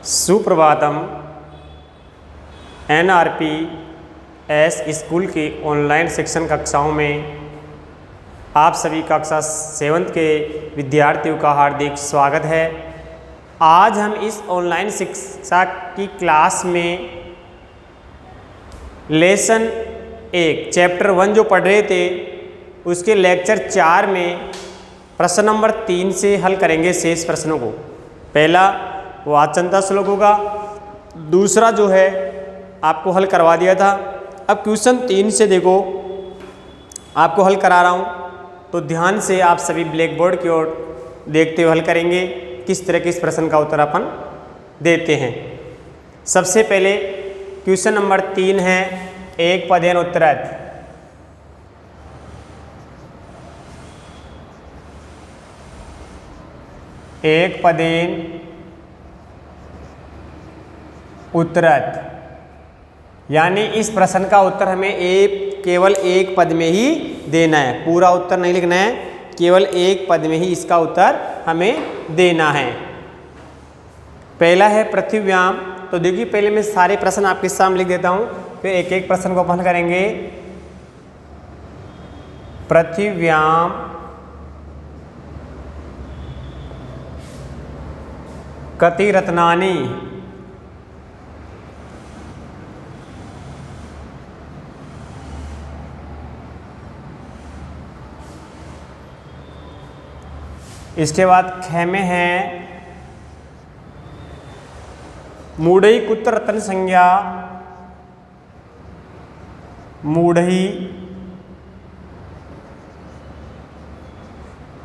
Suprabhatam. NRPS school की online शिक्षण कक्षाओं में आप सभी कक्षा 7th के विद्यार्थियों का हार्दिक स्वागत है। आज हम इस ऑनलाइन शिक्षा की क्लास में लेसन 1 चैप्टर 1 जो पढ़ रहे थे उसके लेक्चर 4 में प्रश्न नंबर 3 से हल करेंगे शेष प्रश्नों को। पहला वाचनता श्लोक होगा, दूसरा जो है आपको हल करवा दिया था। अब क्वेश्चन 3 से देखो, आपको हल करा रहा हूँ तो ध्यान से आप सभी ब्लैक बोर्ड की ओर देखते हुए हल करेंगे किस तरह के इस प्रश्न का उत्तर अपन देते हैं। सबसे पहले क्वेश्चन नंबर 3 है, एक पदेन उत्तरत। एक पदेन उत्तरत, यानी इस प्रश्न का उत्तर हमें केवल एक पद में ही देना है, पूरा उत्तर नहीं लिखना है, केवल एक पद में ही इसका उत्तर हमें देना है। पहला है पृथ्व्याम। तो देखिए पहले मैं सारे प्रश्न आपके सामने लिख देता हूं, फिर एक एक प्रश्न को अपन करेंगे। पृथ्व्याम कति रत्नानि। इसके बाद ख में है मूढ़ई कुत्र रत्न संज्ञा। मूढ़ई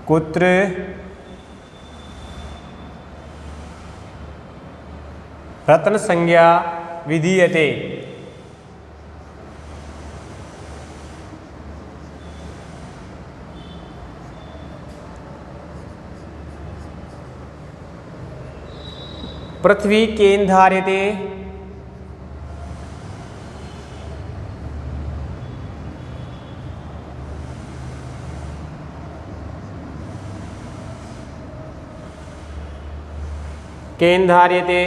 कुत्र रत्न संज्ञा विधीयते। पृथ्वी केन धार्यते। केन धार्यते।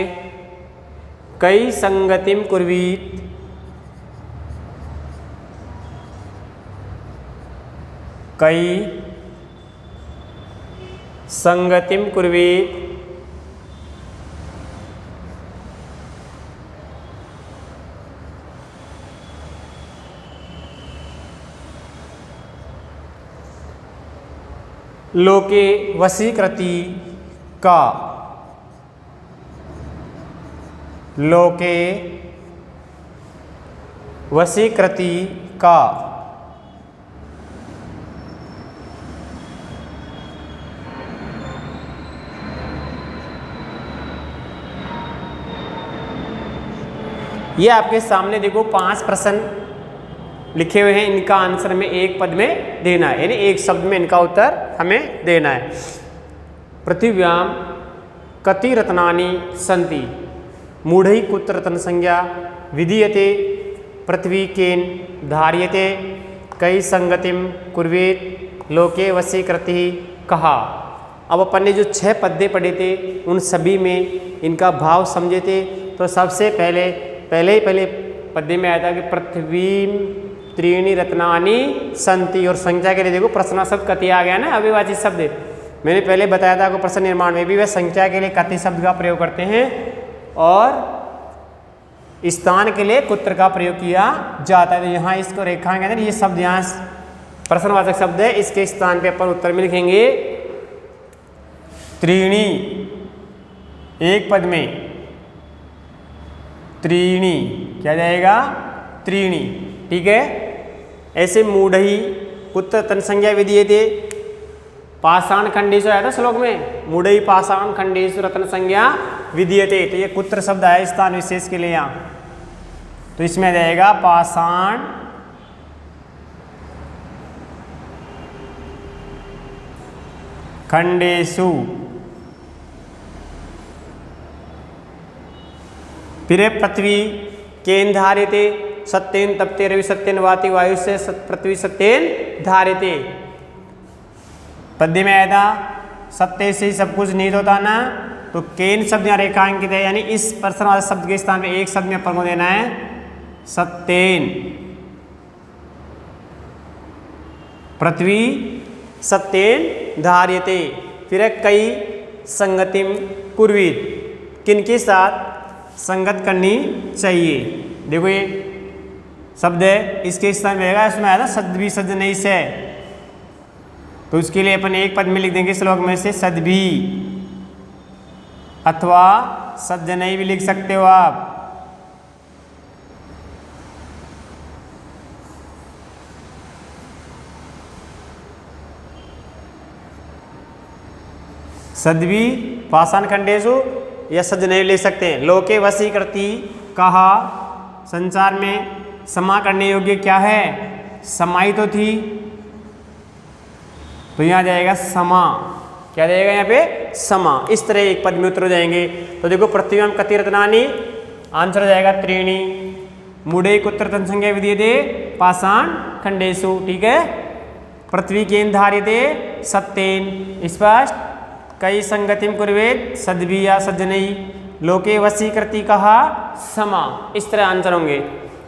कई संगतिम कुर्वीत। कई संगतिम कुर्वीत। लोके वशीकृति का। लोके वशीकृति का। ये आपके सामने देखो 5 प्रश्न लिखे हुए हैं, इनका आंसर हमें एक पद में देना है, यानी एक शब्द में इनका उत्तर हमें देना है। पृथ्व्याम कति रत्नानि सन्ति। मूढ़ई कुत्र रत्न संज्ञा विधीयते। पृथ्वी केन धार्यते। कई संगतिम कुर्वेत। लोके वशीकृति कहा। अब अपन ने जो 6 पद्य पढ़े थे उन सभी में इनका भाव समझे थे। तो सबसे पहले पद्य में आया था कि पृथ्वी त्रीणि रत्नानि संति, और संख्या के लिए देखो प्रश्न शब्द कति आ गया ना, अविभाजित शब्द। मैंने पहले बताया था आपको प्रश्न निर्माण में भी वह संख्या के लिए कति शब्द का प्रयोग करते हैं और स्थान के लिए कुत्र का प्रयोग किया जाता है। तो यहाँ इसको रेखांकन, ये शब्द यहाँ प्रश्नवाचक शब्द है, इसके स्थान पे अपन उत्तर में लिखेंगे त्रीणि। एक पद में त्रीणि क्या जाएगा, त्रीणि। ठीक है। ऐसे मूढ़ई कुत्र रत्न संज्ञा विधीयते। पाषाण खंडेषु आया था श्लोक में, मूढ़ई पाषाण खंडेषु रत्न संज्ञा विधीयते। तो ये कुत्र शब्द आया स्थान विशेष के लिए यहाँ, तो इसमें आ जाएगा पाषाण खंडेषु। फिर पृथ्वी केन धार्यते। सत्येन तप्ते रवि सत्येन वाति वायु से पृथ्वी सत्येन धार्यते। पद्य में आया था सत्य से ही सब कुछ निहित होता ना, तो केन शब्द यहाँ रेखांकित है, यानी इस प्रश्न वाले शब्द के स्थान पे एक शब्द में अपन को देना है सत्येन। पृथ्वी सत्येन धार्यते। फिर है कई संगतिम कुर्वीत, किनके साथ संगत करनी चाहिए। देखो ये शब्द है, इसके स्थान में रहेगा, इसमें आया था सद्भी सज्जनई से, तो उसके लिए अपन एक पद में लिख देंगे श्लोक में से सद्भी, अथवा सज्जनई भी लिख सकते हो आप। सद्भी पाषाण खंडेशु या सज्जनई ले सकते हैं। लोके वशीकृति कहा, संसार में समा करने योग्य क्या है, समाई तो थी, तो यहाँ जाएगा समा। क्या जाएगा यहाँ पे, समा। इस तरह एक पद में उत्तर हो जाएंगे। तो देखो पृथ्वी में कति रत्नानि, आंसर हो जाएगा त्रीणी। मूढ़े कुत्र तन संज्ञा विधीयते पाषाण खंडेशु। ठीक है, पृथ्वी केन धार्यते सत्येन, स्पष्ट। कई संगतिम कुर्वेत सद्भी या सज्जनई, लोके वशीकृति कहा समा। इस तरह आंसर होंगे।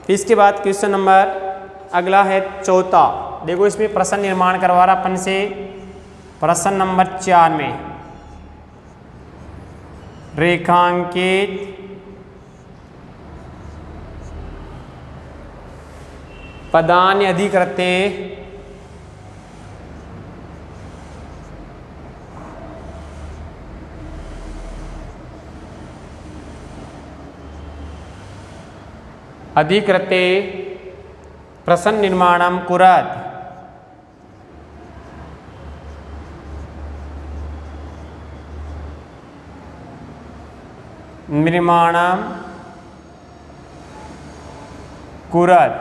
इसके बाद क्वेश्चन नंबर अगला है चौथा। देखो इसमें प्रश्न निर्माण करवा रहा अपन से, प्रश्न नंबर 4 में रेखांकित पदानि अधिकृते अधिकृते प्रश्न निर्माणम कुर्यात्। निर्माणम कुर्यात्,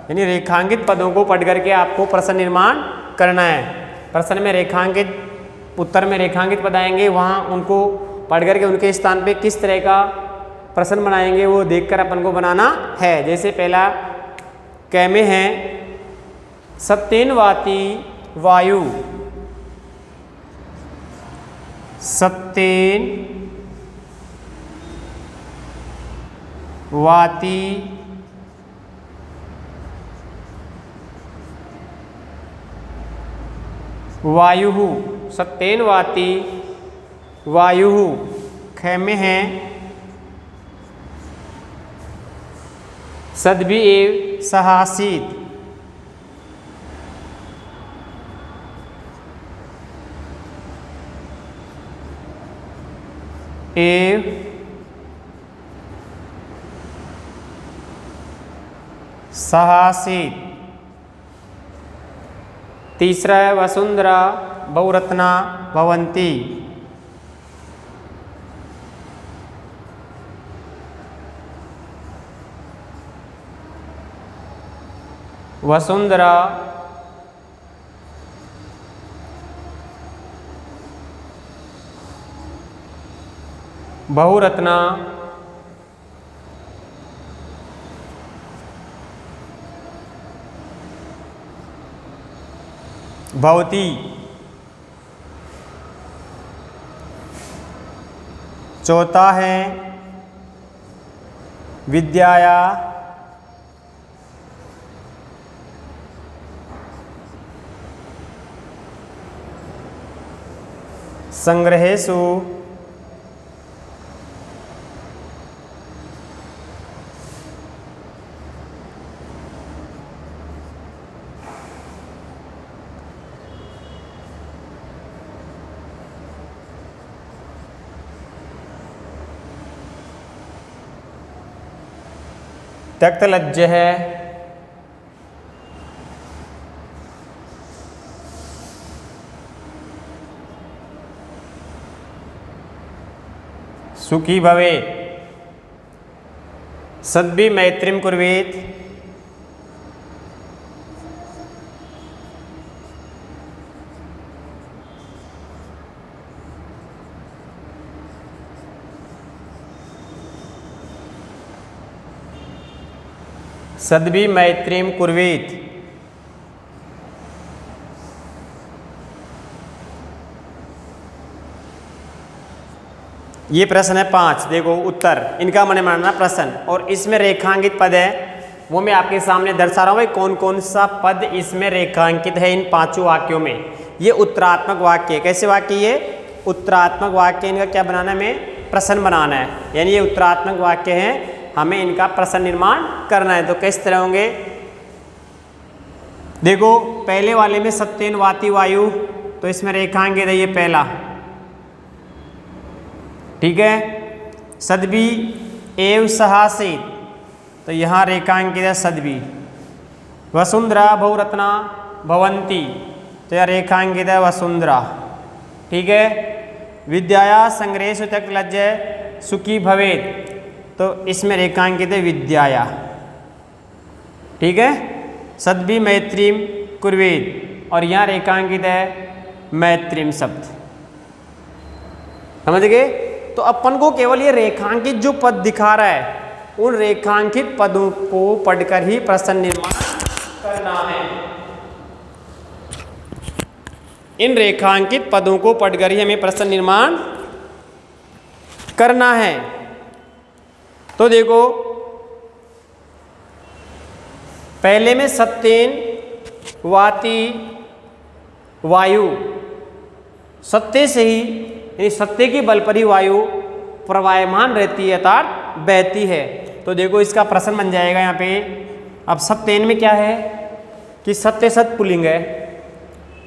यानी रेखांकित पदों को पढ़ करके आपको प्रश्न निर्माण करना है। प्रश्न में रेखांकित, उत्तर में रेखांकित पद आएंगे, वहाँ उनको पढ़ करके उनके स्थान पे किस तरह का प्रश्न बनाएंगे वो देखकर अपन को बनाना है। जैसे पहला कै में है सत्येन वाति वायु, सत्येन वाति वायु, सत्येन वाति वायु। ख में है सद्भी एव सहासीत, एव सहासीत। तीसरा है वसुंधरा बहुरत्ना भवन्ति, वसुंधरा बहुरत्ना भवती। चौथा है विद्याया संग्रहेषु त्यक्तलज्ज है, सुखी भवेत्, सद्भी मैत्रीं कुर्वेत्, सद्भी मैत्रीं कुर्वेत्। ये प्रश्न है 5, देखो उत्तर इनका मैंने मानना प्रश्न, और इसमें रेखांकित पद है वो मैं आपके सामने दर्शा रहा हूँ भाई कौन कौन सा पद इसमें रेखांकित है इन 5 वाक्यों में। ये उत्तरात्मक वाक्य, कैसे वाक्य ये उत्तरात्मक वाक्य, इनका क्या बनाना है हमें प्रश्न बनाना है, यानी ये उत्तरात्मक वाक्य हैं, हमें इनका प्रश्न निर्माण करना है। तो किस तरह होंगे, देखो पहले वाले में सत्येन वाति वायु, तो इसमें रेखांकित है ये पहला, ठीक है। सद्भि एव सहासित, तो यहाँ रेखांकित है सद्भि। वसुंधरा बहुरत्ना भवंती, तो यह रेखांकित है वसुंधरा, ठीक है। विद्याया संग्रहेषु त्यक्त लज्जय सुखी भवेत्, तो इसमें रेखांकित है विद्याया, ठीक है। सद्भि मैत्रीम कुर्वेद, और यहाँ रेखांकित है मैत्रीम शब्द, समझ गए। तो अपन को केवल ये रेखांकित जो पद दिखा रहा है उन रेखांकित पदों को पढ़कर ही प्रश्न निर्माण करना है। इन रेखांकित पदों को पढ़कर ही हमें प्रश्न निर्माण करना है। तो देखो पहले में सत्येन वाति वायु, सत्य से ही यानी सत्य के बल पर ही वायु प्रवाहमान रहती है अर्थात बहती है। तो देखो इसका प्रश्न बन जाएगा यहाँ पे। अब सत्येन में क्या है कि सत्य सत पुल्लिंग है,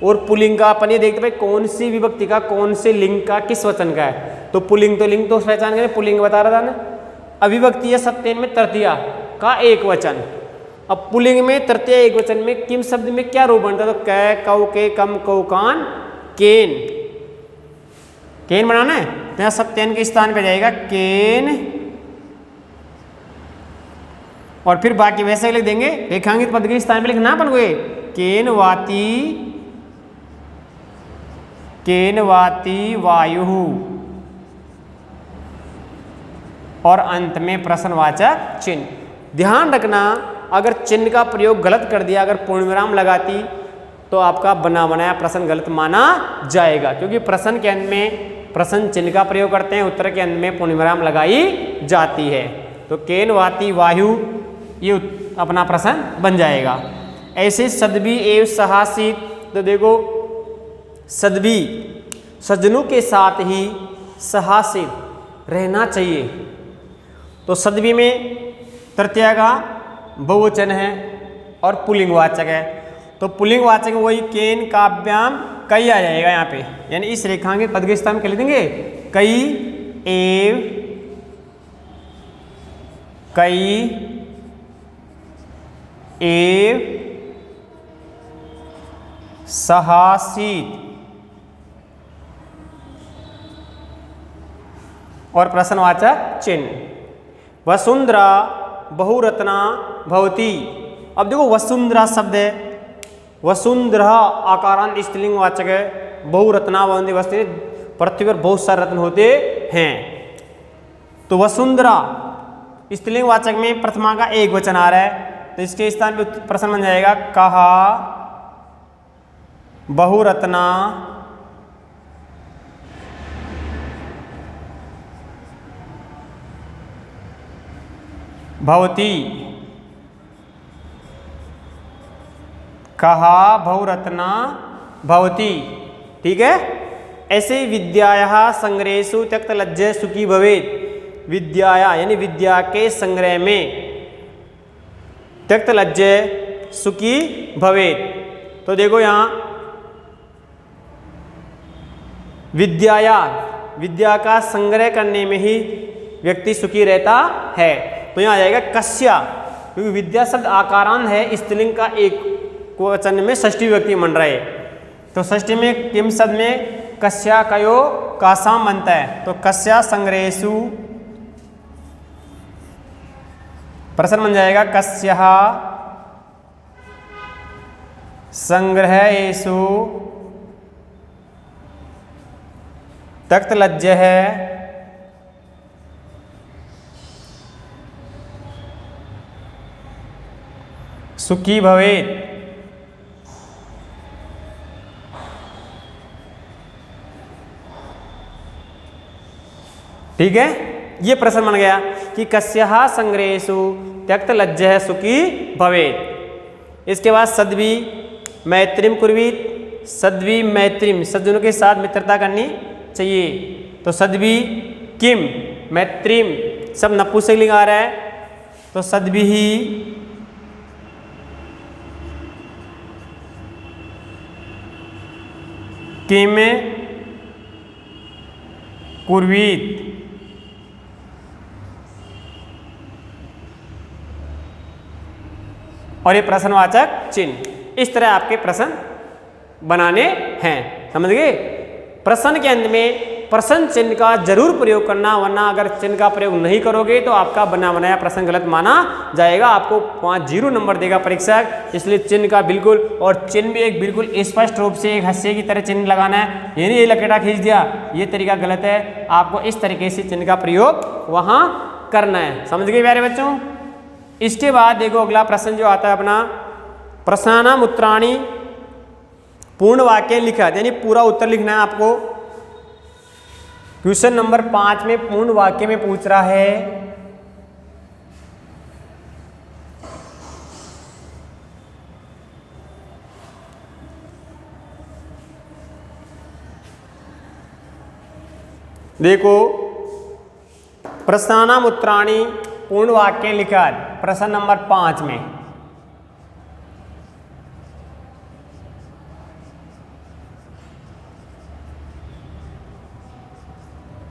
और पुल्लिंग का अपन ये देखते भाई कौन सी विभक्ति का कौन से लिंग का किस वचन का है। तो पुल्लिंग तो लिंग तो पहचान करें, पुल्लिंग बता रहा था ना। अविभक्ति है सत्येन में तृतीया का एक वचन। अब पुल्लिंग में तृतीय एक वचन में किम शब्द में क्या रूप बनता है, तो कै कौ के कम कौ कान केन, केन बनाना है तो यहाँ सत्येन के स्थान पे जाएगा केन, और फिर बाकी वैसे लिख देंगे रेखांकित पद के स्थान पे लिखना अपन को, केन वाति वायु, और अंत में प्रश्नवाचक चिन्ह। ध्यान रखना अगर चिन्ह का प्रयोग गलत कर दिया, अगर पूर्णविराम लगाती तो आपका बना बनाया प्रश्न गलत माना जाएगा, क्योंकि प्रश्न के अंत में प्रश्न चिन्ह का प्रयोग करते हैं, उत्तर के अंत में पूर्णविराम लगाई जाती है। तो केन वाति वायु ये अपना प्रश्न बन जाएगा। ऐसे सद्भि एव सहासित, तो देखो सद्भि सज्जनों के साथ ही सहासित रहना चाहिए। तो सद्भि में तृतीया का बहुवचन है और पुल्लिंगवाचक है, तो पुल्लिंगवाचक वही केन काव्याम कई आ जाएगा यहाँ पे, यानी इस रेखांकित पद के स्थान में क्या लिख देंगे कई एव सहासित, और प्रश्नवाचक चिन्ह। वसुंधरा बहुरत्ना भवती, अब देखो वसुंधरा शब्द है, वसुंधरा आकारांत स्त्रीलिंग वाचक है, बहुरत्ना भवंती वस्तु पृथ्वी पर बहुत सारे रत्न होते हैं। तो वसुंधरा स्त्रीलिंग वाचक में प्रथमा का एक वचन आ रहा है, तो इसके स्थान पे प्रश्न बन जाएगा कहा बहुरत्ना भवती, कहा बहुरत्ना भवती, ठीक है। ऐसे ही विद्याया संग्रहेषु त्यक्त लज्जय सुखी भवेत्, विद्याया यानी विद्या के संग्रह में त्यक्त लज्जय सुखी भवेत्। तो देखो यहाँ विद्याया विद्या का संग्रह करने में ही व्यक्ति सुखी रहता है, तो यहाँ आ जाएगा कस्या, क्योंकि विद्या शब्द आकारांत है, स्त्रीलिंग का एक वचन में षष्ठी विभक्ति बन रहा है, तो षष्ठी में किम शब्द में कस्या कयो कासाम बनता है, तो कस्या संग्रहेषु प्रश्न बन जाएगा कस्या संग्रहेषु त्यक्त लज्जय है सुखी भवेत्। ठीक है, ये प्रश्न बन गया कि कस्यः संग्रहेषु त्यक्त लज्जः सुखी भवेत्। इसके बाद सद्वी मैत्रीम कुर्वीत, सद्वी मैत्रीम सज्जनों के साथ मित्रता करनी चाहिए। तो सद्वी किम मैत्रीम सब नपुंसकलिंग आ रहा है, तो सद्भिः किम कुर्वीत। और ये प्रश्नवाचक चिन्ह, इस तरह आपके प्रश्न बनाने हैं, समझ गए। प्रश्न के अंत में प्रश्न चिन्ह का जरूर प्रयोग करना, वरना अगर चिन्ह का प्रयोग नहीं करोगे तो आपका बना बनाया प्रश्न गलत माना जाएगा, आपको 5 0 नंबर देगा परीक्षक। इसलिए चिन्ह का बिल्कुल, और चिन्ह भी एक बिल्कुल स्पष्ट रूप से एक हस्से की तरह चिन्ह लगाना है, ये नहीं ये लकेटा खींच दिया, ये तरीका गलत है। आपको इस तरीके से चिन्ह का प्रयोग वहाँ करना है, समझ गए प्यारे बच्चों। इसके बाद देखो अगला प्रश्न जो आता है अपना, प्रश्नानाम उत्तराणि पूर्ण वाक्य लिखा, यानी पूरा उत्तर लिखना है आपको। क्वेश्चन नंबर 5 में पूर्ण वाक्य में पूछ रहा है देखो, प्रश्नानाम उत्तराणि पूर्ण वाक्य लिखा, प्रश्न नंबर 5 में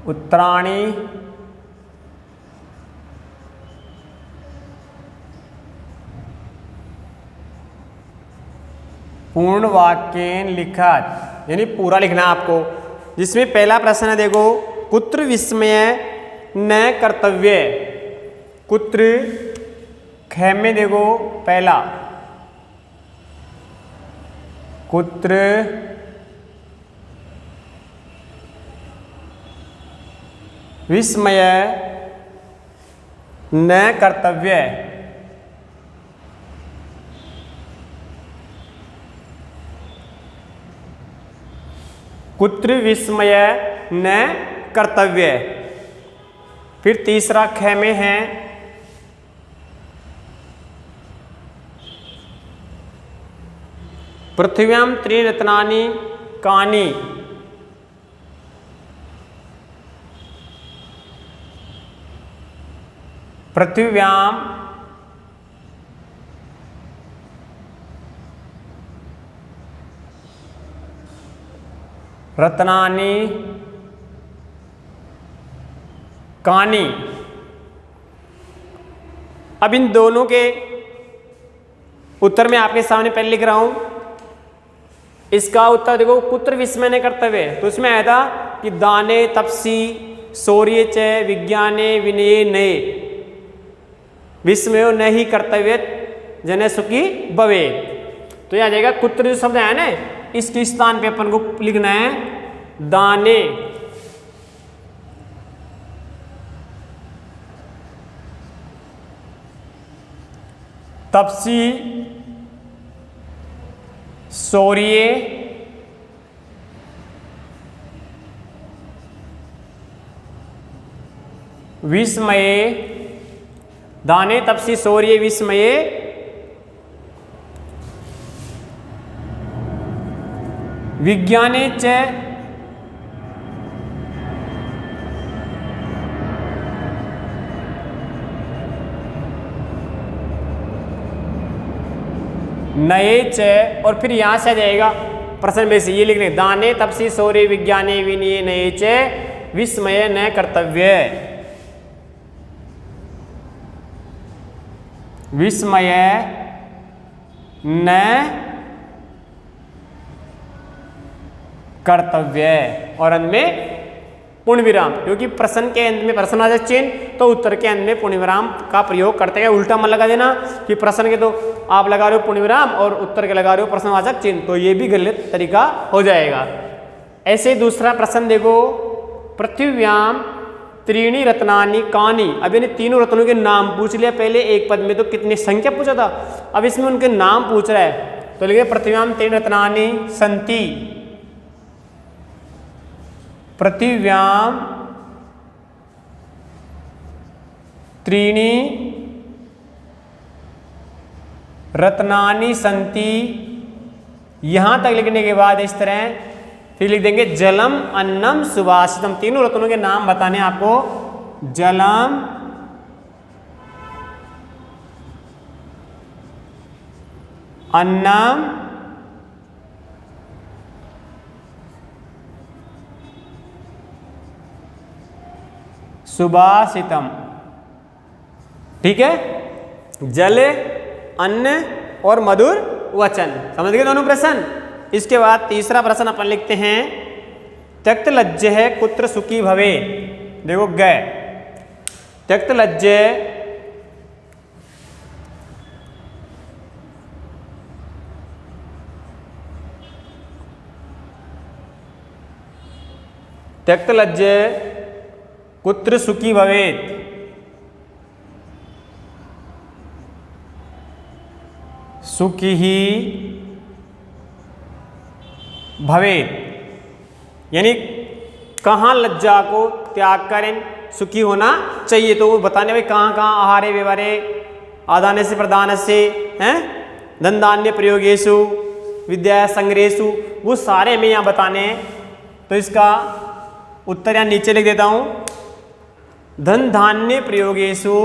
उत्तराणि पूर्ण वाक्य लिखा, यानी पूरा लिखना है आपको। जिसमें पहला प्रश्न है देखो, कुत्र विस्मय न कर्तव्य। कुत्र ख में देखो पहला, कुत्र विस्मय न कर्तव्य। कुत्र विस्मय न कर्तव्य। फिर तीसरा ख में है पृथिव्यां त्रिरत्नानि कानि। पृथिव्यां रत्नानि कानि। अब इन दोनों के उत्तर मैं आपके सामने पहले लिख रहा हूं। इसका उत्तर देखो, कुत्र विस्मय न कर्तव्य, तो इसमें आया था कि दाने तपसी शौर्य च विज्ञाने विनये नये विस्मयो न ही कर्तव्य जने सुखी भवे। तो यह आ जाएगा कुत्र जो शब्द है ना, इसके स्थान पे अपन को लिखना है दाने तपसी शौर्य विस्मये। दाने तपसी शौर्य विस्मये विज्ञाने च नए च, और फिर यहां से आ जाएगा प्रश्न में से ये लिखने, दाने तपसी शौर्य विज्ञाने विनये नये च विस्मय न कर्तव्य। विस्मय न कर्तव्य, और अंत में पूर्ण विराम, क्योंकि प्रश्न के अंत में प्रश्नवाचक चिन्ह तो उत्तर के अंत में पूर्ण विराम का प्रयोग करते हैं। उल्टा मत लगा देना कि प्रश्न के तो आप लगा रहे हो पूर्ण विराम और उत्तर के लगा रहे हो प्रश्नवाचक चिन्ह, तो ये भी गलत तरीका हो जाएगा। ऐसे दूसरा प्रश्न देखो, पृथिव्याम त्रीणि रत्नानि कानि। अब यानी तीनों रत्नों के नाम पूछ लिया पहले एक पद में, तो कितनी संख्या पूछा था, अब इसमें उनके नाम पूछ रहा है, तो लिखे पृथिव्याम त्रीणि रत्नानि सन्ति। पृथिव्याम त्रीणि रत्नानि सन्ति। यहां तक लिखने के बाद इस तरह फिर लिख देंगे जलम अन्नम सुभाषितम। तीनों रत्नों के नाम बताने आपको। जलम, अन्नम, सुभाषितम। ठीक है, जल, अन्न और मधुर वचन। समझ गए दोनों प्रश्न। इसके बाद तीसरा प्रश्न अपन लिखते हैं त्यक्त लज्ज है कुत्र सुखी भवे। देखो गए त्यक्त लज्ज, त्यक्त लज्ज कुत्र सुखी भवेत्। सुखी ही भवेत्, यानी कहाँ लज्जा को त्याग करें सुखी होना चाहिए। तो वो बताने भाई कहाँ कहाँ आहारे व्यवहारे आदान से प्रदान से हैं धन धान्य प्रयोगेशु विद्या संग्रहेशु, वो सारे में यहाँ बताने हैं। तो इसका उत्तर यहाँ नीचे लिख देता हूँ। धन धान्य प्रयोगेशु,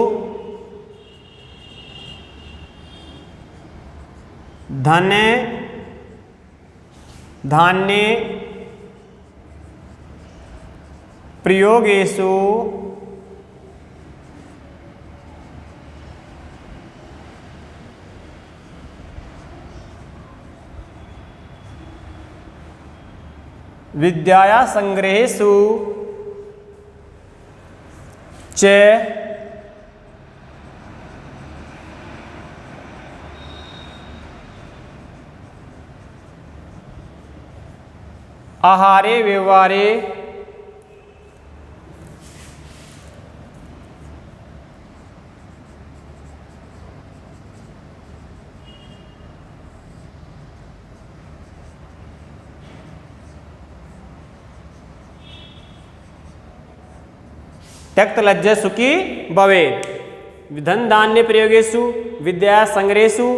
धन धान्य प्रयोगेशु विद्याया संग्रहेषु च आहारे व्यवहारे त्यक्त लज्ज सुखी भवेत्। धन धान्य प्रयोगेषु विद्या संग्रहेषु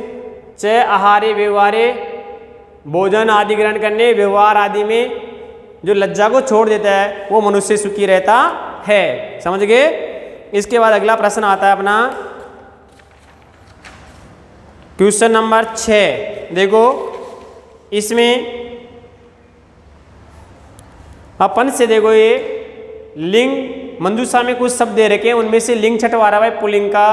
च आहारे व्यवहारे, भोजन आदि ग्रहण करने व्यवहार आदि में जो लज्जा को छोड़ देता है वो मनुष्य सुखी रहता है। समझ गए। इसके बाद अगला प्रश्न आता है अपना क्वेश्चन नंबर 6। देखो इसमें अपन से देखो ये लिंग मंदूषा में कुछ शब्द दे रखे हैं, उनमें से लिंग छठवा रहा है पुल्लिंग का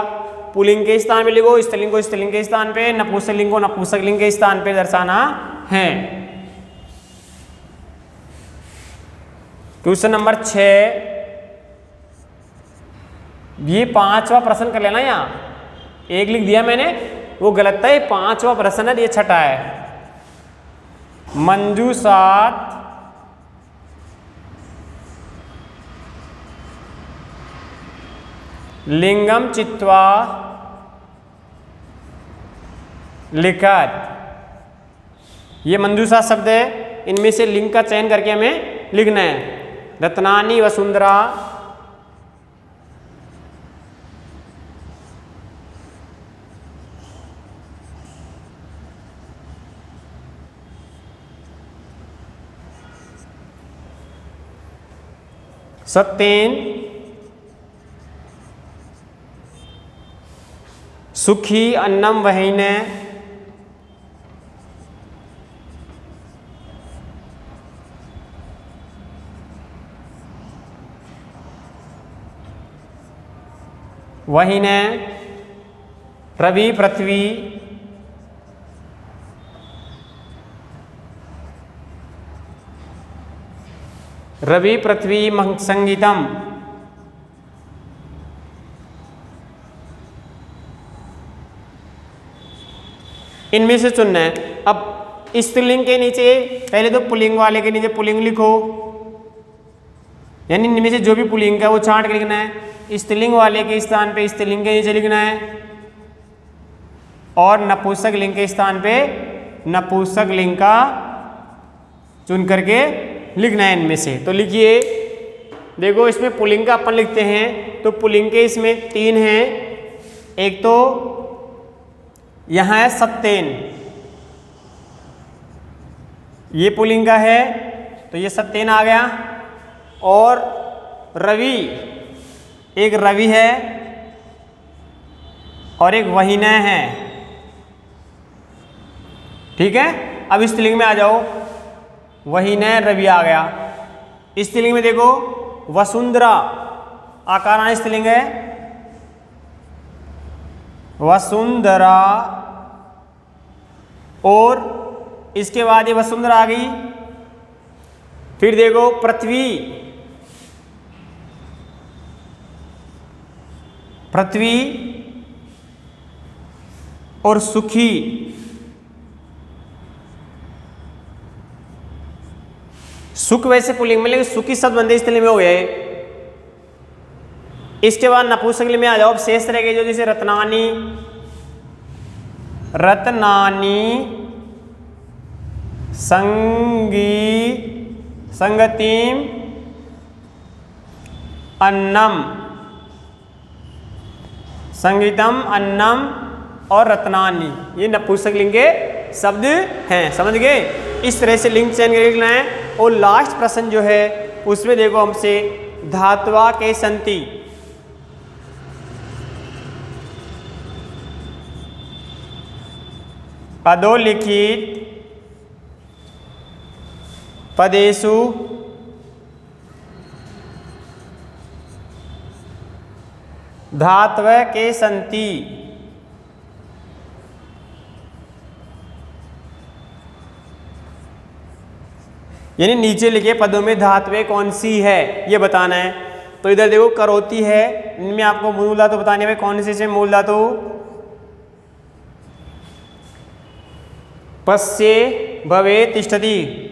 पुल्लिंग के स्थान पे लिखो, स्त्रीलिंग को स्त्रीलिंग के स्थान पे, नपुंसक लिंग को नपुंसक लिंग के स्थान पे दर्शाना है। क्वेश्चन नंबर 6, ये 5वां प्रश्न कर लेना। यहाँ एक लिख दिया मैंने, वो गलत था, ये 5वां प्रश्न है, ये छठा है। मंजूषात लिंगम चित्वा लिखत। ये मंजूषा शब्द है, इनमें से लिंग का चयन करके हमें लिखना है। रत्नानी वसुंधरा, सत्येन सुखी अन्नम वहीन, वहीन रवि पृथ्वी, रवि पृथ्वी संगीतम। इनमें से चुनना है। अब स्त्रीलिंग के नीचे पहले तो पुल्लिंग वाले के नीचे पुल्लिंग लिखो, यानी इनमें से जो भी पुल्लिंग है वो छांट के लिखना है। स्त्रीलिंग वाले के स्थान पे स्त्रीलिंग के नीचे लिखना है, और नपुंसक लिंग के स्थान पे नपुंसक लिंग का चुन करके लिखना है इनमें से। तो लिखिए, देखो इसमें पुल्लिंग का अपन लिखते हैं तो पुल्लिंग के इसमें 3 हैं। एक तो यहाँ है सत्येन, ये पुल्लिंग का है तो ये सत्येन आ गया। और रवि, एक रवि है और एक वहीनय है। ठीक है, अब स्त्रीलिंग में आ जाओ, वहीनय रवि आ गया। स्त्रीलिंग में देखो वसुंधरा, आकारांत स्त्रीलिंग है, वसुंधरा। और इसके बाद ये वसुंधरा आ गई। फिर देखो पृथ्वी, पृथ्वी और सुखी, सुख वैसे पुल्लिंग में, लेकिन सुखी शब्द बनते स्त्रीलिंग में हो गए। इसके बाद नपुंसकलिंग में आ जाओ। शेष रह गए जो जैसे रत्नानी, रत्नानी, संगतिम, अन्नम, संगीतम, अन्नम और रत्नानी, ये नपुंसकलिंग के शब्द हैं। समझ गए? इस तरह से लिंग चयन करके लिखना है। और लास्ट प्रश्न जो है उसमें देखो हमसे धात्वा के संति, अधोलिखित पदेषु धात्व के संति, यानी नीचे लिखे पदों में धात्वें कौन सी है ये बताना है। तो इधर देखो करोति है, इनमें आपको मूल धातु बताने में कौन सी से मूल धातु, पश्ये भवे तिष्ठति,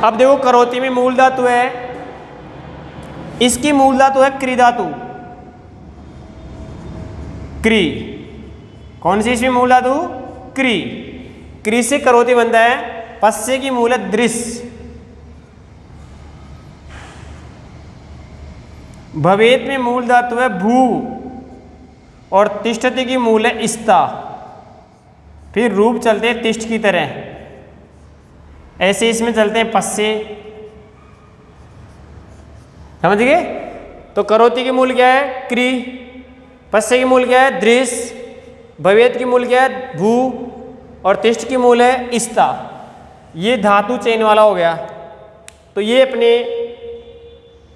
अब देखो करोति में मूल धातु है, इसकी मूल धातु है क्री धातु, क्री। कौन सी इसमें मूल धातु? क्री। क्री से करोति बनता है। पश्य की मूल है दृश्य, भवेत में मूल धातु है भू और तिष्ठति की मूल है स्ता। फिर रूप चलते हैं तिष्ठ की तरह, ऐसे इसमें चलते हैं पश्य। समझ गए? तो करोति की मूल क्या है? क्री। पश्य की मूल क्या है? दृश्य। भवेत की मूल क्या है? भू और तिष्ठ की मूल है स्ता। ये धातु चयन वाला हो गया। तो ये अपने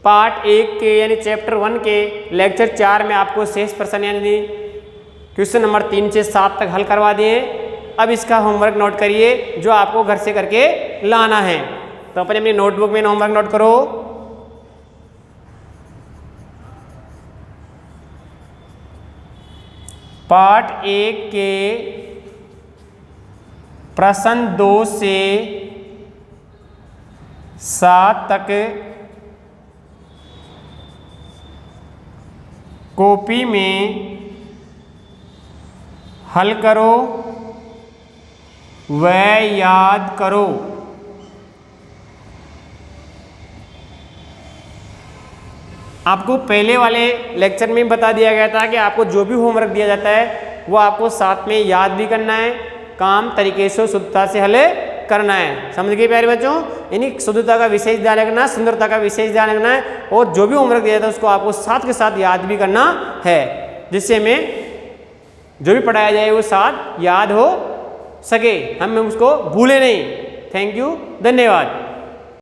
पार्ट 1 के यानी चैप्टर 1 के लेक्चर 4 में आपको शेष प्रश्न यानी क्वेश्चन नंबर 3 से 7 तक हल करवा दिए। अब इसका होमवर्क नोट करिए जो आपको घर से करके लाना है। तो अपनी नोटबुक में होमवर्क नोट करो। पार्ट 1 के प्रश्न 2 से 7 तक कॉपी में हल करो व याद करो। आपको पहले वाले लेक्चर में बता दिया गया था कि आपको जो भी होमवर्क दिया जाता है वो आपको साथ में याद भी करना है, काम तरीके से शुद्धता से हल करना है। समझ गए प्यारे बच्चों? यानी शुद्धता का विशेष ध्यान रखना, सुंदरता का विशेष ध्यान रखना है और जो भी होमवर्क दिया जाता है उसको आपको साथ के साथ याद भी करना है, जिससे हमें जो भी पढ़ाया जाए वो साथ याद हो सके, हम उसको भूले नहीं। थैंक यू, धन्यवाद।